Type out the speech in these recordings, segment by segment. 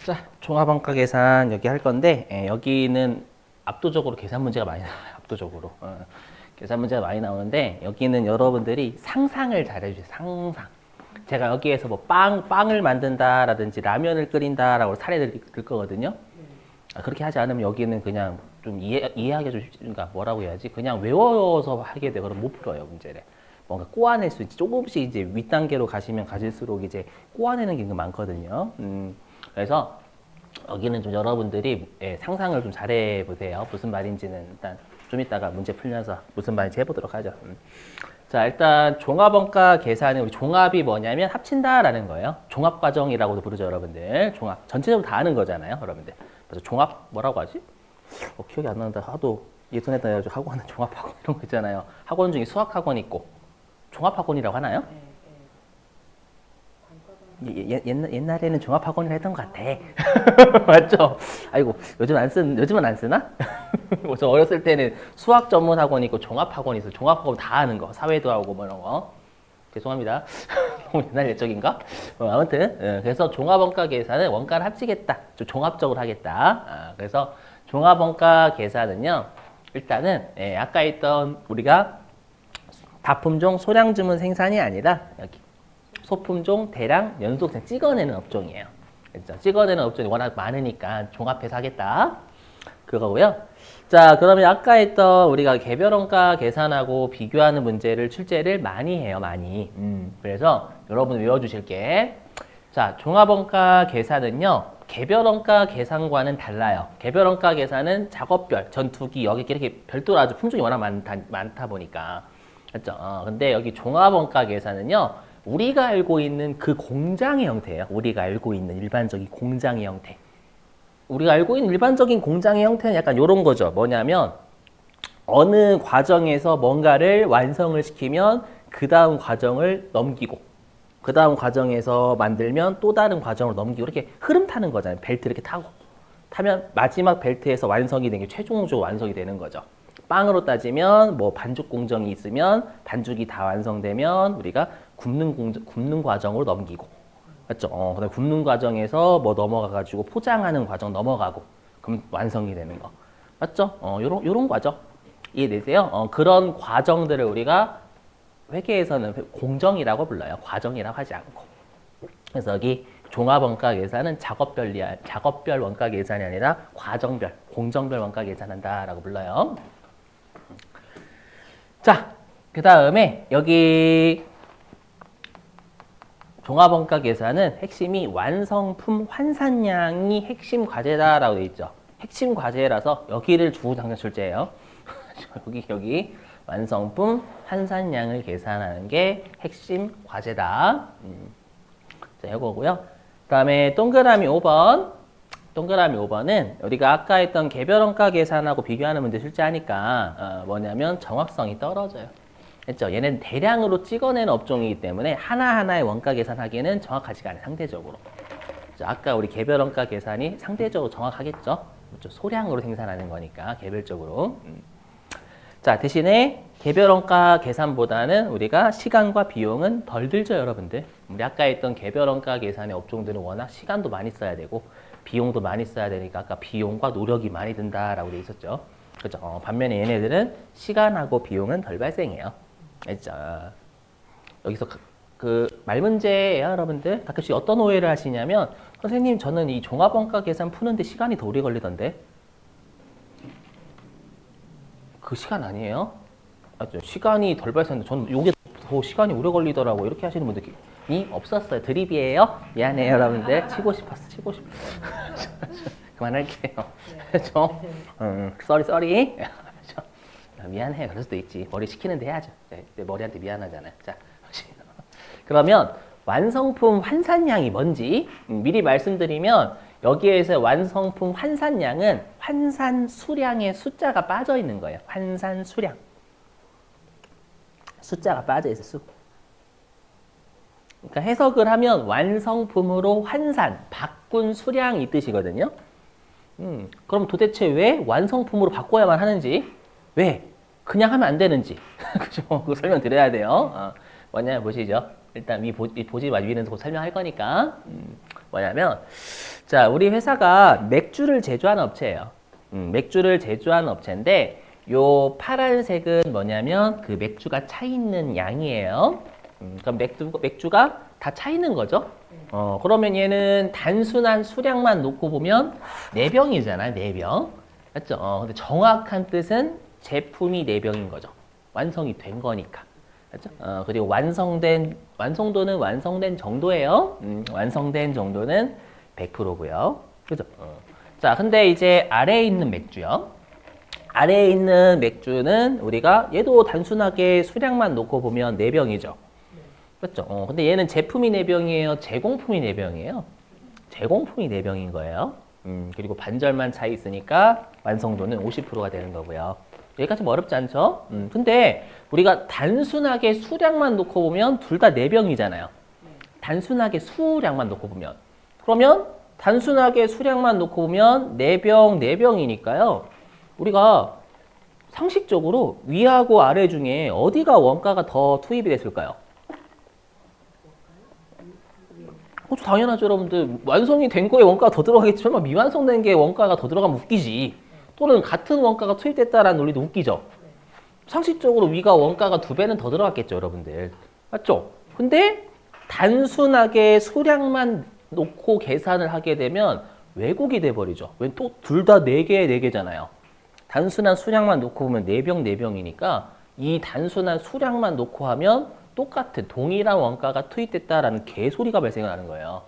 자, 종합원가 계산 여기 할 건데 여기는 압도적으로 계산 문제가 많이 나와요. 압도적으로. 계산 문제가 많이 나오는데 여기는 여러분들이 상상을 잘 해주세요. 상상. 제가 여기에서 뭐 빵을 만든다라든지 라면을 끓인다라고 사례를 들 거거든요. 그렇게 하지 않으면 여기는 그냥 좀 이해하기 좀 그러니까 뭐라고 해야지? 그냥 외워서 하게 돼. 그럼 못 풀어요, 문제를. 뭔가 꼬아낼 수 있지. 조금씩 이제 윗단계로 가시면 가실수록 이제 꼬아내는 게 많거든요. 그래서 여기는 좀 여러분들이 상상을 좀 잘해 보세요. 무슨 말인지는 일단 좀 이따가 문제 풀면서 무슨 말인지 해보도록 하죠. 자, 일단 종합원가 계산은 우리 종합이 뭐냐면 합친다라는 거예요. 종합과정이라고도 부르죠, 여러분들. 종합 전체적으로 다 아는 거잖아요, 여러분들. 그래서 종합 뭐라고 하지? 기억이 안 나는데 하도 예전에다 해가지고 학원은 종합학원 이런 거 있잖아요. 학원 중에 수학학원 있고 종합학원이라고 하나요? 옛날에는 종합학원을 했던 것 같아. 맞죠? 아이고, 요즘은 안 쓰나? 저 어렸을 때는 수학 전문 학원이 있고 종합학원이 있어. 종합학원 다 하는 거. 사회도 하고 뭐 이런 거. 죄송합니다. 너무 옛날 옛적인가? 아무튼, 그래서 종합원가 계산은 원가를 합치겠다. 좀 종합적으로 하겠다. 그래서 종합원가 계산은요, 일단은, 아까 있던 우리가 다품종 소량주문 생산이 아니라 여기 소품종, 대량, 연속생 찍어내는 업종이에요. 그렇죠? 찍어내는 업종이 워낙 많으니까 종합해서 하겠다. 그거고요. 자, 그러면 아까 했던 우리가 개별원가 계산하고 비교하는 문제를 출제를 많이 해요, 많이. 그래서 여러분 외워주실 게. 자, 종합원가 계산은요, 개별원가 계산과는 달라요. 개별원가 계산은 작업별, 전투기, 여기 이렇게 별도로 아주 품종이 워낙 많다 보니까. 그렇죠? 근데 여기 종합원가 계산은요, 우리가 알고 있는 그 공장의 형태예요. 우리가 알고 있는 일반적인 공장의 형태. 우리가 알고 있는 일반적인 공장의 형태는 약간 이런 거죠. 뭐냐면 어느 과정에서 뭔가를 완성을 시키면 그 다음 과정을 넘기고 그 다음 과정에서 만들면 또 다른 과정을 넘기고 이렇게 흐름 타는 거잖아요. 벨트 이렇게 타고 타면 마지막 벨트에서 완성이 된 게 최종적으로 완성이 되는 거죠. 빵으로 따지면 뭐 반죽 공정이 있으면 반죽이 다 완성되면 우리가 굽는 과정으로 넘기고, 맞죠? 그다음 굽는 과정에서 뭐 넘어가가지고 포장하는 과정 넘어가고, 그럼 완성이 되는 거, 맞죠? 요런 과정 이해되세요? 그런 과정들을 우리가 회계에서는 공정이라고 불러요. 과정이라고 하지 않고. 그래서 여기 종합원가 계산은 작업별 원가 계산이 아니라 과정별, 공정별 원가 계산한다라고 불러요. 자, 그 다음에 여기 종합원가 계산은 핵심이 완성품 환산량이 핵심 과제다라고 되어 있죠. 핵심 과제라서 여기를 주 당장 출제해요. 여기 완성품 환산량을 계산하는 게 핵심 과제다. 자, 이거고요. 그 다음에 동그라미 5번. 동그라미 5번은 우리가 아까 했던 개별원가 계산하고 비교하는 문제 출제하니까 뭐냐면 정확성이 떨어져요. 했죠? 얘는 대량으로 찍어내는 업종이기 때문에 하나하나의 원가 계산하기에는 정확하지가 않아요. 상대적으로. 아까 우리 개별원가 계산이 상대적으로 정확하겠죠? 그렇죠? 소량으로 생산하는 거니까 개별적으로. 자, 대신에 개별원가 계산보다는 우리가 시간과 비용은 덜 들죠, 여러분들. 우리 아까 했던 개별원가 계산의 업종들은 워낙 시간도 많이 써야 되고 비용도 많이 써야 되니까 아까 비용과 노력이 많이 든다라고 돼 있었죠. 그렇죠? 반면에 얘네들은 시간하고 비용은 덜 발생해요. 알죠? 여기서 그 말문제예요, 여러분들. 가끔씩 어떤 오해를 하시냐면 선생님, 저는 이 종합원가 계산 푸는데 시간이 더 오래 걸리던데. 그 시간 아니에요? 맞죠? 시간이 덜 발생했는데 저는 이게 더 시간이 오래 걸리더라고. 이렇게 하시는 분들이 없었어요. 드립이에요. 미안해요, 여러분들. 치고 싶어. 그만할게요. 그렇죠? 쏘리. 미안해. 그럴 수도 있지. 머리 시키는데 해야죠. 내 머리한테 미안하잖아요. 자, 그러면 완성품 환산량이 뭔지 미리 말씀드리면 여기에서 완성품 환산량은 환산 수량의 숫자가 빠져 있는 거예요. 환산 수량. 숫자가 빠져 있어, 수. 그러니까 해석을 하면 완성품으로 환산, 바꾼 수량이 이 뜻이거든요. 그럼 도대체 왜 완성품으로 바꿔야만 하는지, 왜 그냥 하면 안 되는지, 그죠? 그거 설명드려야 돼요. 뭐냐 보시죠. 일단 보지 마시고 위는 곧 설명할 거니까. 뭐냐면, 자, 우리 회사가 맥주를 제조하는 업체예요. 맥주를 제조하는 업체인데, 요 파란색은 뭐냐면 그 맥주가 차 있는 양이에요. 그럼 맥주가 다 차 있는 거죠. 그러면 얘는 단순한 수량만 놓고 보면 4병이잖아요. 4병. 맞죠? 근데 정확한 뜻은 제품이 4병인 거죠. 완성이 된 거니까. 맞죠? 그리고 완성도는 완성된 정도예요. 완성된 정도는 100%고요. 그죠? 자, 근데 이제 아래에 있는 맥주요. 아래에 있는 맥주는 우리가 얘도 단순하게 수량만 놓고 보면 4병이죠. 그렇죠? 근데 얘는 제품이 4병이에요? 제공품이 4병이에요? 제공품이 4병인 거예요. 그리고 반절만 차이 있으니까 완성도는 50%가 되는 거고요. 여기까지 뭐 어렵지 않죠? 근데 우리가 단순하게 수량만 놓고 보면 둘 다 4병이잖아요. 단순하게 수량만 놓고 보면. 그러면 단순하게 수량만 놓고 보면 4병, 4병이니까요. 우리가 상식적으로 위하고 아래 중에 어디가 원가가 더 투입이 됐을까요? 당연하죠, 여러분들. 완성이 된 거에 원가가 더 들어가겠지만 미완성된 게 원가가 더 들어가면 웃기지. 또는 같은 원가가 투입됐다라는 논리도 웃기죠. 상식적으로 위가 원가가 2배는 더 들어갔겠죠, 여러분들. 맞죠? 근데 단순하게 수량만 놓고 계산을 하게 되면 왜곡이 돼버리죠. 왜 또 둘 다 4개, 4개잖아요. 단순한 수량만 놓고 보면 4병, 4병이니까 이 단순한 수량만 놓고 하면 똑같은 동일한 원가가 투입됐다라는 개소리가 발생하는 거예요.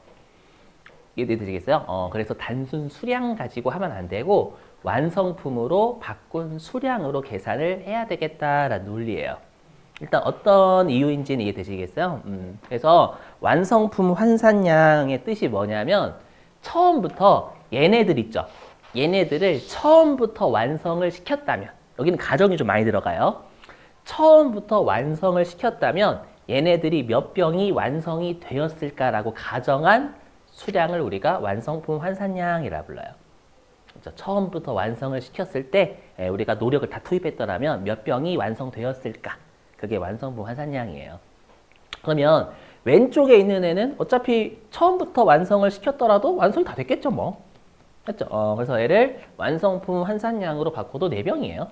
이해되시겠어요? 그래서 단순 수량 가지고 하면 안 되고 완성품으로 바꾼 수량으로 계산을 해야 되겠다라는 논리예요. 일단 어떤 이유인지는 이해되시겠어요? 그래서 완성품 환산량의 뜻이 뭐냐면 처음부터 얘네들 있죠. 얘네들을 처음부터 완성을 시켰다면 여기는 가정이 좀 많이 들어가요. 처음부터 완성을 시켰다면 얘네들이 몇 병이 완성이 되었을까라고 가정한 수량을 우리가 완성품 환산량이라 불러요. 그렇죠? 처음부터 완성을 시켰을 때 우리가 노력을 다 투입했더라면 몇 병이 완성되었을까? 그게 완성품 환산량이에요. 그러면 왼쪽에 있는 애는 어차피 처음부터 완성을 시켰더라도 완성이 다 됐겠죠, 뭐. 그렇죠? 그래서 얘를 완성품 환산량으로 바꿔도 4병이에요.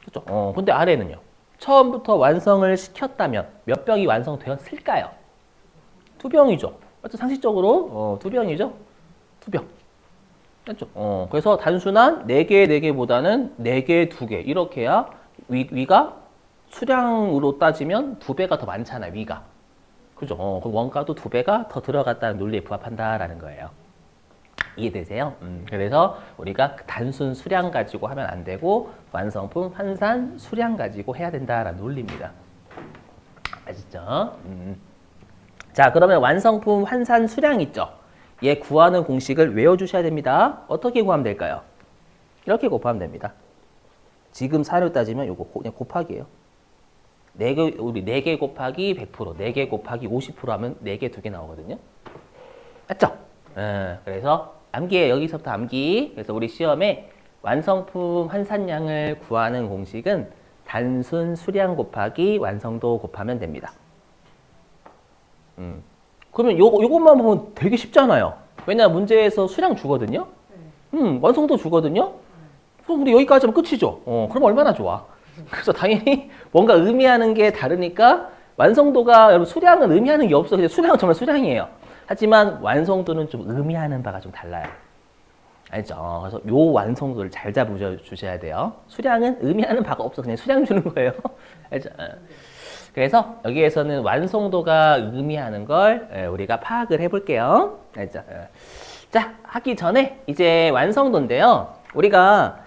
그렇죠? 근데 아래는요. 처음부터 완성을 시켰다면 몇 병이 완성되었을까요? 2병이죠. 맞죠? 상식적으로 2병이죠. 2병. 그렇죠? 그래서 단순한 4개, 4개보다는 4개, 2개 이렇게 해야 위가 수량으로 따지면 2배가 더 많잖아요. 위가. 그죠? 그 원가도 2배가 더 들어갔다는 논리에 부합한다라는 거예요. 이해되세요? 그래서 우리가 단순 수량 가지고 하면 안 되고 완성품 환산 수량 가지고 해야 된다라는 논리입니다. 아시죠? 자, 그러면 완성품 환산 수량 있죠? 얘 구하는 공식을 외워주셔야 됩니다. 어떻게 구하면 될까요? 이렇게 곱하면 됩니다. 지금 사료 따지면 요거 그냥 곱하기예요. 4개, 우리 4개 곱하기 100%, 4개 곱하기 50% 하면 4개, 2개 나오거든요. 맞죠? 그래서 암기에 여기서부터 암기. 그래서 우리 시험에 완성품 환산량을 구하는 공식은 단순 수량 곱하기 완성도 곱하면 됩니다. 그러면 요것만 보면 되게 쉽잖아요. 왜냐면 문제에서 수량 주거든요. 완성도 주거든요. 그럼 우리 여기까지 하면 끝이죠. 그럼 얼마나 좋아. 그래서 당연히 뭔가 의미하는 게 다르니까 완성도가 여러분 수량은 의미하는 게 없어. 그냥 수량은 정말 수량이에요. 하지만 완성도는 좀 의미하는 바가 좀 달라요. 알죠? 그래서 요 완성도를 잘 잡아주셔야 돼요. 수량은 의미하는 바가 없어. 그냥 수량 주는 거예요. 알죠? 그래서 여기에서는 완성도가 의미하는 걸 우리가 파악을 해볼게요. 알죠? 자, 하기 전에 이제 완성도인데요. 우리가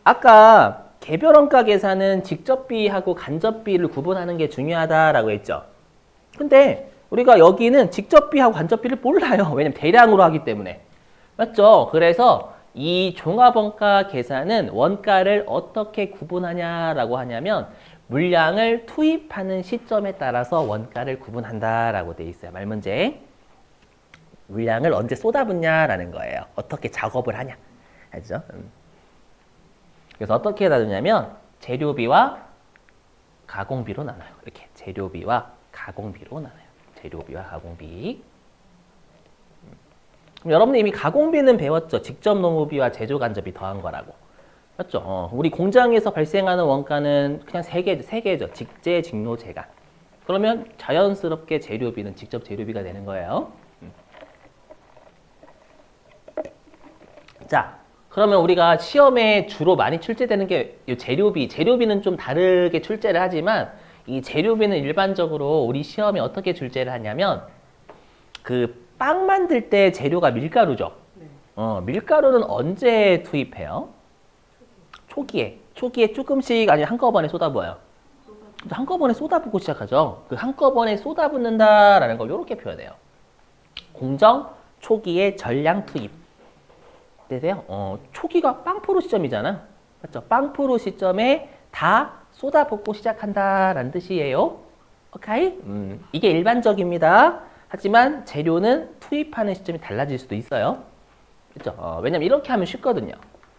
아까 개별원가 계산은 직접비하고 간접비를 구분하는 게 중요하다라고 했죠. 근데 우리가 여기는 직접비하고 간접비를 몰라요. 왜냐면 대량으로 하기 때문에. 맞죠? 그래서 이 종합원가 계산은 원가를 어떻게 구분하냐라고 하냐면 물량을 투입하는 시점에 따라서 원가를 구분한다라고 돼 있어요. 말문제. 물량을 언제 쏟아붓냐라는 거예요. 어떻게 작업을 하냐. 알죠? 그래서 어떻게 나누냐면 재료비와 가공비로 나눠요. 이렇게 재료비와 가공비로 나눠요. 재료비와 가공비. 그럼 여러분들 이미 가공비는 배웠죠. 직접 농업비와 제조 간접이 더한 거라고. 맞죠? 우리 공장에서 발생하는 원가는 그냥 세 개죠. 직재, 직노, 재간. 그러면 자연스럽게 재료비는 직접 재료비가 되는 거예요. 자, 그러면 우리가 시험에 주로 많이 출제되는 게 이 재료비. 재료비는 좀 다르게 출제를 하지만 이 재료비는 일반적으로 우리 시험에 어떻게 출제를 하냐면 그 빵 만들 때 재료가 밀가루죠. 밀가루는 언제 투입해요? 초기에 조금씩 아니 한꺼번에 쏟아부어요. 한꺼번에 쏟아붓고 시작하죠. 그 한꺼번에 쏟아붓는다라는 걸 이렇게 표현해요. 공정 초기에 전량 투입. 되세요? 초기가 빵프로 시점이잖아. 맞죠? 빵프로 시점에 다 쏟아붓고 시작한다라는 뜻이에요. 오케이? 이게 일반적입니다. 하지만 재료는 투입하는 시점이 달라질 수도 있어요. 그렇죠? 왜냐면 이렇게 하면 쉽거든요.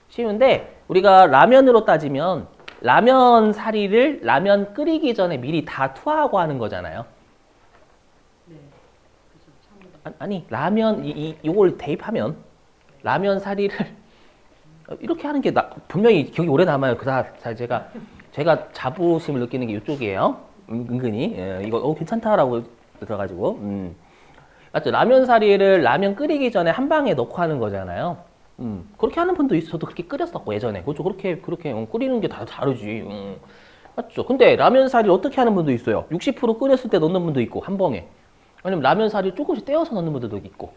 쉬운데 우리가 라면으로 따지면 라면 사리를 라면 끓이기 전에 미리 다 투하하고 하는 거잖아요. 네. 아니 라면 이걸 대입하면 라면 사리를 이렇게 하는 게 분명히 기억이 오래 남아요. 제가 자부심을 느끼는 게 이쪽이에요. 은근히 이거 괜찮다라고 들어가지고 맞죠? 라면 사리를 라면 끓이기 전에 한 방에 넣고 하는 거잖아요. 그렇게 하는 분도 있어. 저도 그렇게 끓였었고 예전에. 그렇죠? 그렇게 끓이는 게 다 다르지. 맞죠? 근데 라면 사리를 어떻게 하는 분도 있어요. 60% 끓였을 때 넣는 분도 있고 한 방에. 아니면 라면 사리를 조금씩 떼어서 넣는 분들도 있고.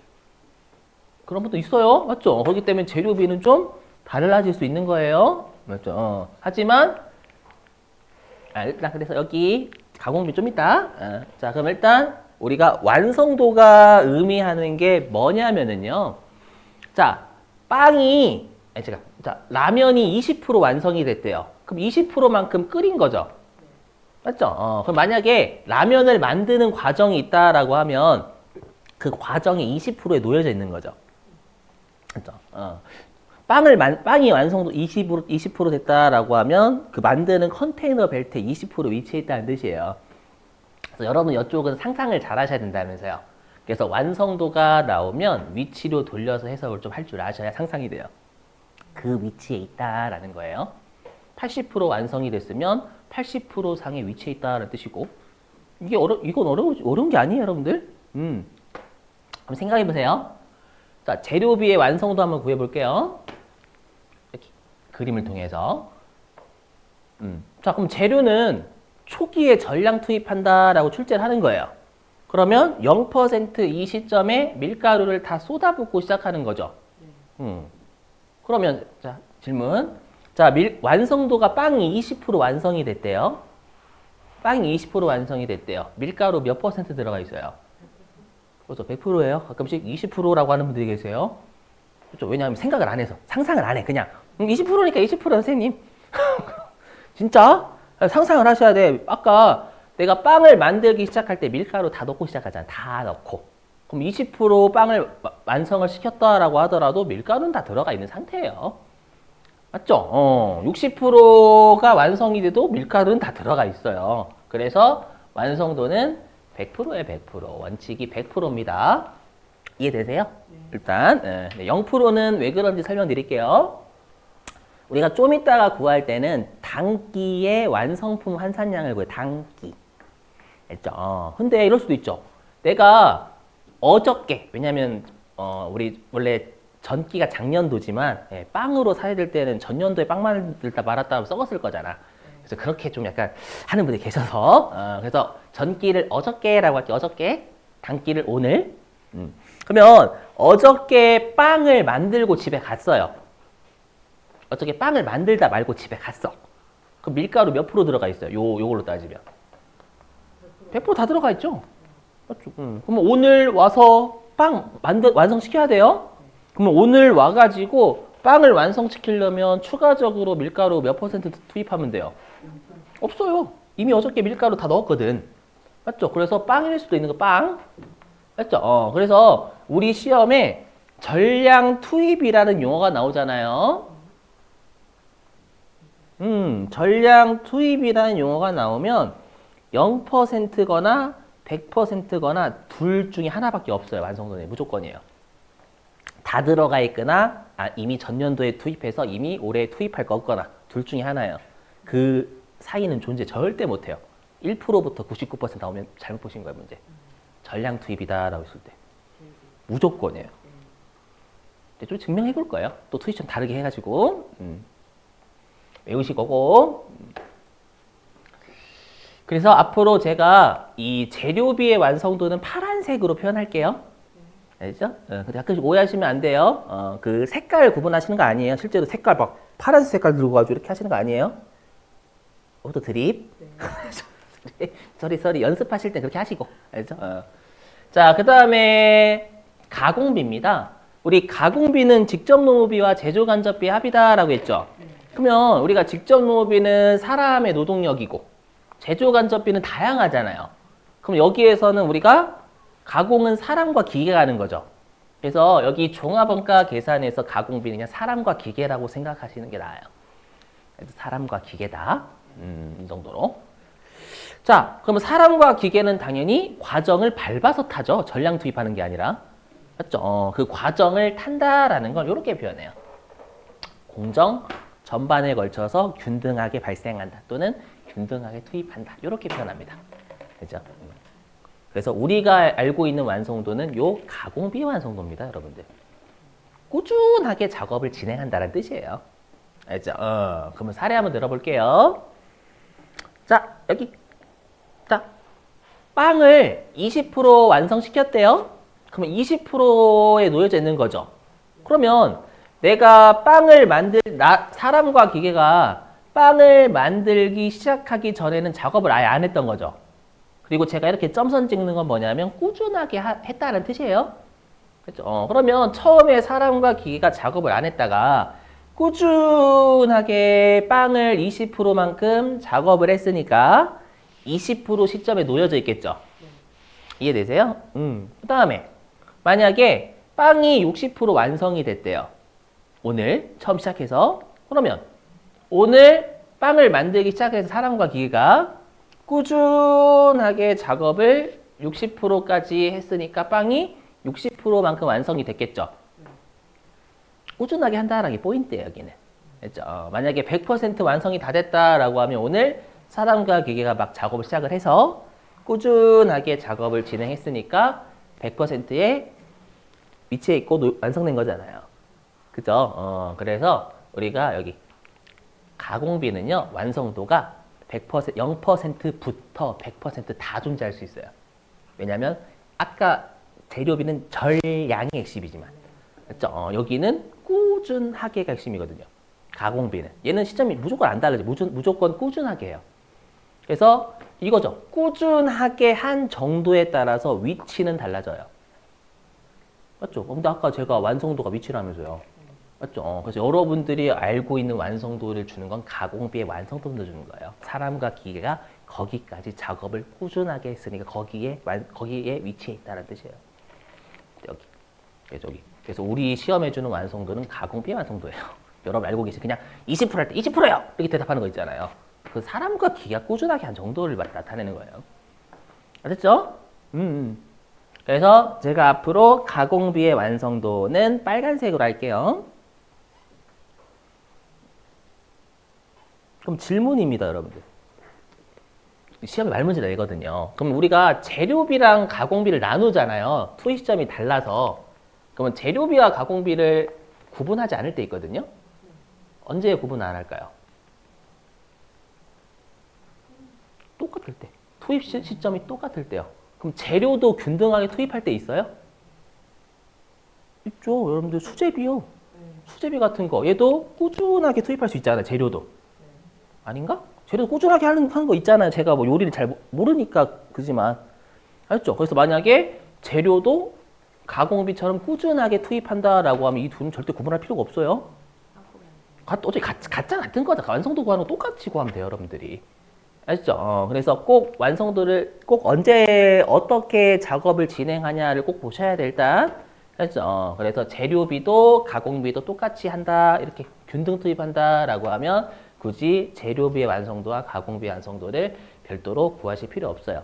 그런 분도 있어요. 맞죠? 그렇기 때문에 재료비는 좀 달라질 수 있는 거예요. 맞죠? 하지만 일단 그래서 여기 가공비 좀 있다. 자, 그럼 일단 우리가 완성도가 의미하는 게 뭐냐면은요. 자, 라면이 20% 완성이 됐대요. 그럼 20%만큼 끓인 거죠. 맞죠? 그럼 만약에 라면을 만드는 과정이 있다라고 하면 그 과정이 20%에 놓여져 있는 거죠. 맞죠? 빵이 완성도 20% 됐다라고 하면 그 만드는 컨테이너 벨트에 20% 위치해 있다는 뜻이에요. 그래서 여러분 이쪽은 상상을 잘 하셔야 된다면서요. 그래서 완성도가 나오면 위치로 돌려서 해석을 좀 할 줄 아셔야 상상이 돼요. 그 위치에 있다라는 거예요. 80% 완성이 됐으면 80% 상에 위치해 있다는 뜻이고 이건 어려운 게 아니에요, 여러분들. 한번 생각해 보세요. 자, 재료비의 완성도 한번 구해볼게요. 이렇게 그림을 통해서. 자, 그럼 재료는 초기에 전량 투입한다라고 출제를 하는 거예요. 그러면 0% 이 시점에 밀가루를 다 쏟아붓고 시작하는 거죠. 그러면 자, 질문. 자, 완성도가 빵이 20% 완성이 됐대요. 빵이 20% 완성이 됐대요. 밀가루 몇 % 들어가 있어요? 그렇죠. 100%예요. 가끔씩 20%라고 하는 분들이 계세요. 그렇죠. 왜냐하면 생각을 안 해서. 상상을 안 해. 그냥 20%니까 20% 선생님. 진짜? 상상을 하셔야 돼. 아까 내가 빵을 만들기 시작할 때 밀가루 다 넣고 시작하잖아. 다 넣고. 그럼 20% 빵을 완성을 시켰다라고 하더라도 밀가루는 다 들어가 있는 상태예요. 맞죠? 60%가 완성이 돼도 밀가루는 다 들어가 있어요. 그래서 완성도는 100%에 100%. 원칙이 100%입니다. 이해되세요? 네. 일단 0%는 왜 그런지 설명드릴게요. 우리가 좀 이따가 구할 때는 단기의 완성품 환산량을 구해요. 단기. 알죠? 근데 이럴 수도 있죠. 내가 어저께, 왜냐면 우리 원래 전기가 작년도지만 빵으로 사야 될 때는 전년도에 빵 만들다 말았다 하면 썩었을 거잖아. 그래서 그렇게 좀 약간 하는 분들이 계셔서 그래서 전기를 어저께라고 할게요. 어저께, 단기를 오늘. 그러면 어저께 빵을 만들고 집에 갔어요. 어저께 빵을 만들다 말고 집에 갔어. 그럼 밀가루 몇 프로 들어가 있어요? 요걸로 따지면 100% 다 들어가 있죠. 맞죠? 그러면 오늘 와서 빵 완성시켜야 돼요. 그러면 오늘 와가지고 빵을 완성시키려면 추가적으로 밀가루 몇 % 투입하면 돼요? 없어요. 이미 어저께 밀가루 다 넣었거든. 맞죠? 그래서 빵일 수도 있는 거 빵. 맞죠? 그래서 우리 시험에 전량 투입이라는 용어가 나오잖아요. 전량 투입이라는 용어가 나오면 0%거나 100%거나 둘 중에 하나밖에 없어요. 완성도는 무조건이에요. 다 들어가 있거나 이미 전년도에 투입해서 이미 올해 투입할 거거나 둘 중에 하나예요. 그 사이는 존재 절대 못해요. 1%부터 99% 나오면 잘못 보신 거예요, 문제. 전량 투입이다라고 했을 때. 무조건이에요. 근데 좀 증명해 볼 거예요. 또 투입 좀 다르게 해가지고. 외우실 거고. 그래서 앞으로 제가 이 재료비의 완성도는 파란색으로 표현할게요. 알죠? 근데 가끔씩 오해하시면 안 돼요. 그 색깔 구분하시는 거 아니에요. 실제로 색깔 막 파란색 색깔 들고 가지고 이렇게 하시는 거 아니에요. 또 드립. 쏘리 연습하실 때 그렇게 하시고. 알죠? 자, 그 다음에 가공비입니다. 우리 가공비는 직접 노무비와 제조 간접비의 합이다라고 했죠. 그러면 우리가 직접 노무비는 사람의 노동력이고 제조 간접비는 다양하잖아요. 그럼 여기에서는 우리가 가공은 사람과 기계가 하는 거죠. 그래서 여기 종합원가 계산에서 가공비는 그냥 사람과 기계라고 생각하시는 게 나아요. 그래서 사람과 기계다. 이 정도로. 자, 그러면 사람과 기계는 당연히 과정을 밟아서 타죠. 전량 투입하는 게 아니라. 맞죠? 그 과정을 탄다라는 걸 이렇게 표현해요. 공정 전반에 걸쳐서 균등하게 발생한다. 또는 균등하게 투입한다. 이렇게 표현합니다. 그죠? 그래서 우리가 알고 있는 완성도는 요 가공비 완성도입니다, 여러분들. 꾸준하게 작업을 진행한다는 뜻이에요. 알죠? 그러면 사례 한번 들어볼게요. 자, 여기. 자, 빵을 20% 완성시켰대요. 그러면 20%에 놓여져 있는 거죠. 그러면 내가 사람과 기계가 빵을 만들기 시작하기 전에는 작업을 아예 안 했던 거죠. 그리고 제가 이렇게 점선 찍는 건 뭐냐면 꾸준하게 했다는 뜻이에요. 그렇죠? 그러면 처음에 사람과 기계가 작업을 안 했다가 꾸준하게 빵을 20%만큼 작업을 했으니까 20% 시점에 놓여져 있겠죠. 이해되세요? 그 다음에 만약에 빵이 60% 완성이 됐대요. 오늘 처음 시작해서. 그러면 오늘 빵을 만들기 시작해서 사람과 기계가 꾸준하게 작업을 60%까지 했으니까 빵이 60%만큼 완성이 됐겠죠. 꾸준하게 한다라는 게 포인트예요, 여기는. 그렇죠? 만약에 100% 완성이 다 됐다라고 하면 오늘 사람과 기계가 막 작업을 시작을 해서 꾸준하게 작업을 진행했으니까 100%의 위치에 있고 완성된 거잖아요. 그죠? 그래서 우리가 여기 가공비는요, 완성도가 100%, 0%부터 100%다 존재할 수 있어요. 왜냐면 아까 재료비는 절량이 핵심이지만, 그렇죠? 여기는 꾸준하게가 핵심이거든요. 가공비는. 얘는 시점이 무조건 안 달라져. 무조건 꾸준하게 해요. 그래서 이거죠. 꾸준하게 한 정도에 따라서 위치는 달라져요. 맞죠? 근데 아까 제가 완성도가 위치라면서요. 맞죠? 그래서 여러분들이 알고 있는 완성도를 주는 건 가공비의 완성도를 주는 거예요. 사람과 기계가 거기까지 작업을 꾸준하게 했으니까 거기에 위치해 있다는 뜻이에요. 여기. 그래서 우리 시험에 주는 완성도는 가공비의 완성도예요. 여러분 알고 계시 그냥 20% 할 때 20%요! 이렇게 대답하는 거 있잖아요. 그 사람과 기계가 꾸준하게 한 정도를 나타내는 거예요. 알았죠? 그래서 제가 앞으로 가공비의 완성도는 빨간색으로 할게요. 그럼 질문입니다, 여러분들. 시험에 말문제 내거든요. 그럼 우리가 재료비랑 가공비를 나누잖아요. 투입 시점이 달라서. 그러면 재료비와 가공비를 구분하지 않을 때 있거든요. 언제 구분 안 할까요? 똑같을 때. 투입 시점이 똑같을 때요. 그럼 재료도 균등하게 투입할 때 있어요? 있죠. 여러분들 수제비요. 수제비 같은 거. 얘도 꾸준하게 투입할 수 있잖아요. 재료도. 아닌가? 재료도 꾸준하게 하는 거 있잖아요. 제가 뭐 요리를 잘 모르니까 그지만. 알죠? 그래서 만약에 재료도 가공비처럼 꾸준하게 투입한다라고 하면 이 둘은 절대 구분할 필요가 없어요. 어차피 같잖아. 같은 거다. 완성도 구하는 거 똑같이 구하면 돼요. 여러분들이. 아시죠? 그래서 꼭 완성도를 꼭 언제 어떻게 작업을 진행하냐를 꼭 보셔야 돼 일단. 아시죠? 그래서 재료비도 가공비도 똑같이 한다 이렇게 균등 투입한다라고 하면 굳이 재료비의 완성도와 가공비의 완성도를 별도로 구하실 필요 없어요.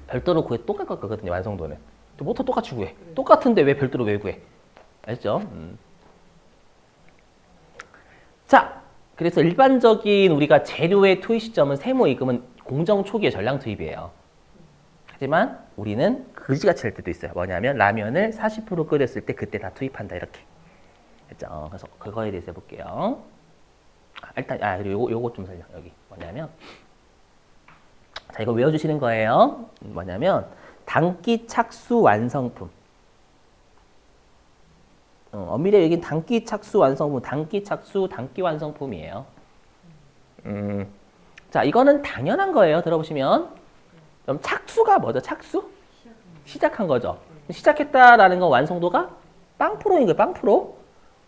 별도로 구해 똑같거든요 완성도는. 모터 똑같이 구해. 똑같은데 왜 별도로 왜 구해? 알죠? 자, 그래서 일반적인 우리가 재료의 투입 시점은 세모이금은 공정 초기의 전량 투입이에요. 하지만 우리는 그지같이 할 때도 있어요. 뭐냐면 라면을 40% 끓였을 때 그때 다 투입한다 이렇게. 됐죠? 그래서 그거에 대해서 해볼게요. 일단 그리고 요거 좀 설명 여기 뭐냐면 자 이거 외워주시는 거예요. 뭐냐면 단기 착수 완성품. 엄밀히 여긴 단기 착수 완성품, 단기 착수, 단기 완성품이에요. 자, 이거는 당연한 거예요. 들어보시면. 그럼 착수가 뭐죠? 착수? 시작한 거죠. 시작했다라는 건 완성도가 빵프로인 거예요. 빵프로.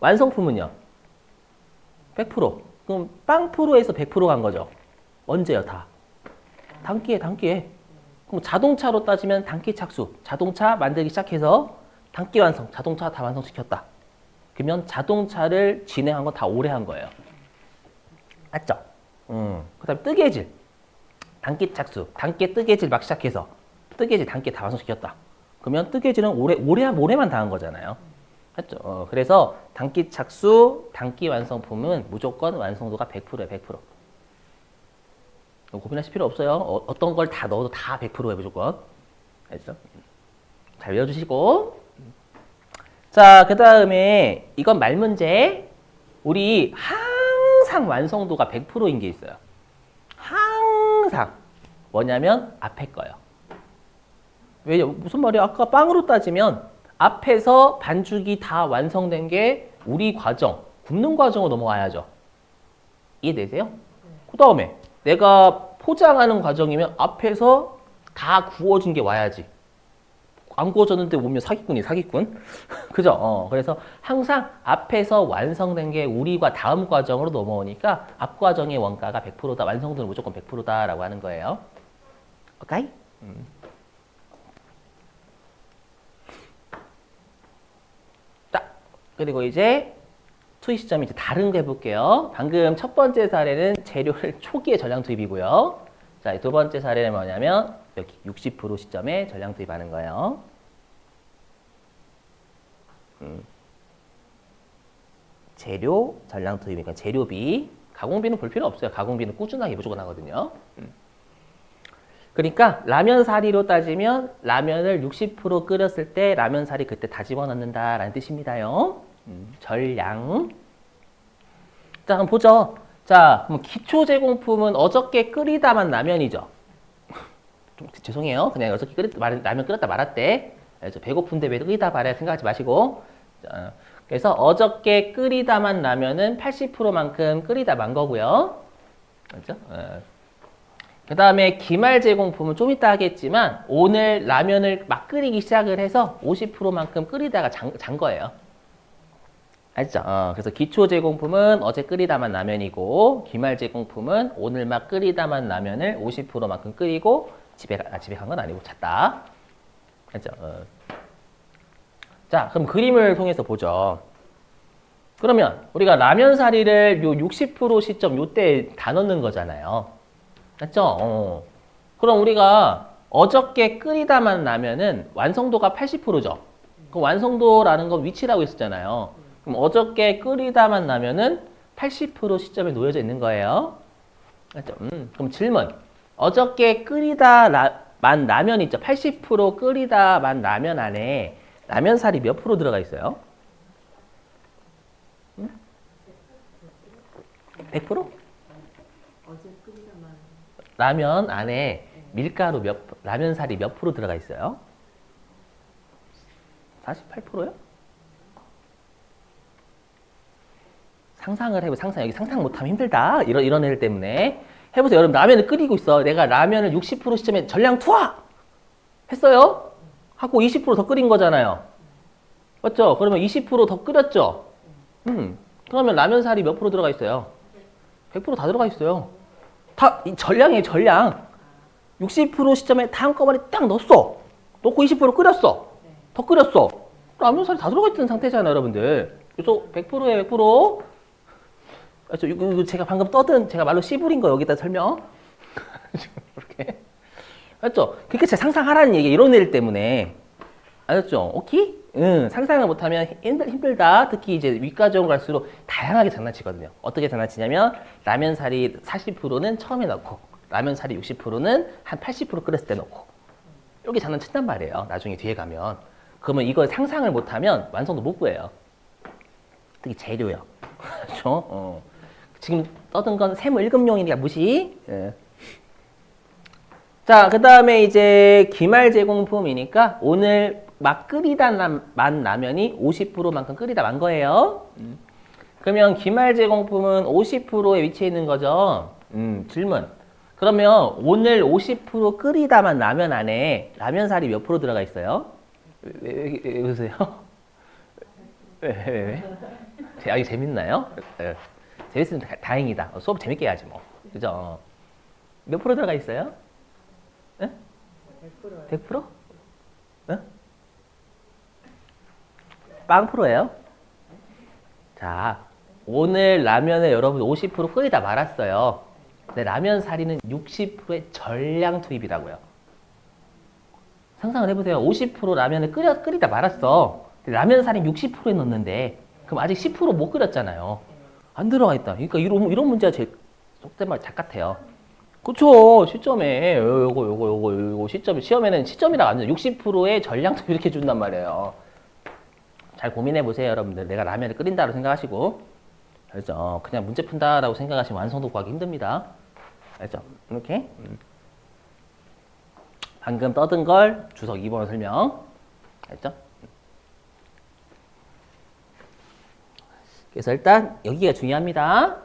완성품은요? 100%. 그럼 빵프로에서 100% 간 거죠. 언제요? 다. 단기에. 그럼 자동차로 따지면 단기 착수. 자동차 만들기 시작해서 단기 완성. 자동차 다 완성시켰다. 그러면 자동차를 진행한 건 다 오래 한 거예요. 맞죠? 그 다음에 뜨개질. 단기 착수. 단기 뜨개질 막 시작해서 뜨개질 단기 다 완성시켰다. 그러면 뜨개질은 오래만 다 한 거잖아요. 맞죠? 그래서 단기 착수, 단기 완성품은 무조건 완성도가 100%예요. 100%. 고민하실 필요 없어요. 어떤 걸 다 넣어도 다 100%예요. 무조건. 알죠? 잘 외워주시고. 자, 그 다음에 이건 말문제. 우리 항상 완성도가 100%인 게 있어요. 항상. 뭐냐면 앞에 거요. 왜요? 무슨 말이야? 아까 빵으로 따지면 앞에서 반죽이 다 완성된 게 우리 과정, 굽는 과정으로 넘어와야죠. 이해되세요? 그 다음에 내가 포장하는 과정이면 앞에서 다 구워진 게 와야지. 안 구워졌는데 오면 사기꾼이 사기꾼. 그죠? 그래서 항상 앞에서 완성된 게 우리가 다음 과정으로 넘어오니까 앞 과정의 원가가 100%다. 완성도는 무조건 100%다라고 하는 거예요. 오케이? 자, 그리고 이제 투입 시점이 이제 다른 거 해볼게요. 방금 첫 번째 사례는 재료를 초기에 전량 투입이고요. 자, 두 번째 사례는 뭐냐면 여기 60% 시점에 전량 투입하는 거예요. 재료 전량 투입이니까 재료비, 가공비는 볼 필요 없어요. 가공비는 꾸준하게 무조건 하거든요. 그러니까 라면 사리로 따지면 라면을 60% 끓였을 때 라면 사리 그때 다 집어넣는다라는 뜻입니다요. 전량. 자, 그럼 보죠. 자, 그럼 기초 제공품은 어저께 끓이다만 라면이죠. 좀 죄송해요. 그냥 어저께 라면 끓였다 말았대. 배고픈데 왜 끓이다 말해 생각하지 마시고. 자, 그래서 어저께 끓이다만 라면은 80%만큼 끓이다 만 거고요. 그렇죠? 그 다음에 기말 제공품은 좀 이따 하겠지만 오늘 라면을 막 끓이기 시작을 해서 50%만큼 끓이다가 잔 거예요. 알죠? 그래서 기초 제공품은 어제 끓이다만 라면이고 기말 제공품은 오늘 막 끓이다만 라면을 50%만큼 끓이고 집에 간 건 아니고 잤다. 알죠? 자, 그럼 그림을 통해서 보죠. 그러면 우리가 라면 사리를 요 60% 시점 요때 다 넣는 거잖아요. 맞죠? 그럼 우리가 어저께 끓이다만 라면은 완성도가 80%죠. 그 완성도라는 건 위치라고 했었잖아요. 그럼 어저께 끓이다만 라면은 80% 시점에 놓여져 있는 거예요. 맞죠? 그럼 질문. 어저께 끓이다만 라면 있죠. 80% 끓이다만 라면 안에 라면 살이 몇 프로 들어가 있어요? 100%? 어제 끓이다만 라면 안에 밀가루 라면 살이 몇 프로 들어가 있어요? 48%요? 상상을 해보세요. 여기 상상 못하면 힘들다. 이런 애들 때문에. 해보세요. 여러분, 라면을 끓이고 있어. 내가 라면을 60% 시점에 전량 투하! 했어요? 하고 20% 더 끓인 거잖아요. 맞죠? 그러면 20% 더 끓였죠? 그러면 라면 살이 몇 프로 들어가 있어요? 100%다 들어가 있어요. 다, 전량이에요, 전량. 60% 시점에 다 한꺼번에 딱 넣었어. 넣고 20% 끓였어. 더 끓였어. 라면 살이 다 들어가 있는 상태잖아요, 여러분들. 그래서 100%예요, 100%. 이거 제가 방금 제가 말로 씨부린 거 여기다 설명. 이렇게. 맞죠? 그렇게 제 상상하라는 얘기 이런 애들 때문에. 알았죠? 오케이? 응, 상상을 못하면 힘들다. 특히 이제 위과지원 갈수록 다양하게 장난치거든요. 어떻게 장난치냐면 라면사리 40%는 처음에 넣고 라면사리 60%는 한 80% 끓였을 때 넣고 이렇게 장난친단 말이에요. 나중에 뒤에 가면. 그러면 이걸 상상을 못하면 완성도 못 구해요. 특히 재료요. 그렇죠? 지금 떠든 건 세무 1급용이니까 무시. 예. 자, 그 다음에 이제 기말 제공품이니까 오늘 막 끓이다만 라면이 50%만큼 끓이다 만 거예요. 그러면 기말 제공품은 50%에 위치해 있는 거죠. 질문. 그러면 오늘 50% 끓이다만 라면 안에 라면살이 몇 프로 들어가 있어요? 왜 웃으세요? 왜? 이게 재밌나요? 네. 재밌으면 다행이다. 수업 재밌게 해야지 뭐. 그죠? 몇 프로 들어가 있어요? 네? 100%요. 100%? 네? 빵 프로예요? 자, 오늘 라면을 여러분 50% 끓이다 말았어요. 근데 라면 사리는 60%의 전량 투입이라고요. 상상을 해보세요. 50% 라면을 끓이다 말았어. 근데 라면 사리 60%에 넣는데 그럼 아직 10%못 끓였잖아요. 안 들어가 있다. 그러니까 이런 문제가 제일 속된 말 작같아요. 그쵸. 시점에 요거 시험에는 시점이라고 안 돼요. 60%의 전량 투입 이렇게 준단 말이에요. 잘 고민해 보세요, 여러분들. 내가 라면을 끓인다고 생각하시고. 알죠? 그냥 문제 푼다라고 생각하시면 완성도 구하기 힘듭니다. 알죠? 이렇게. 방금 떠든 걸 주석 2번 설명. 알죠? 그래서 일단 여기가 중요합니다.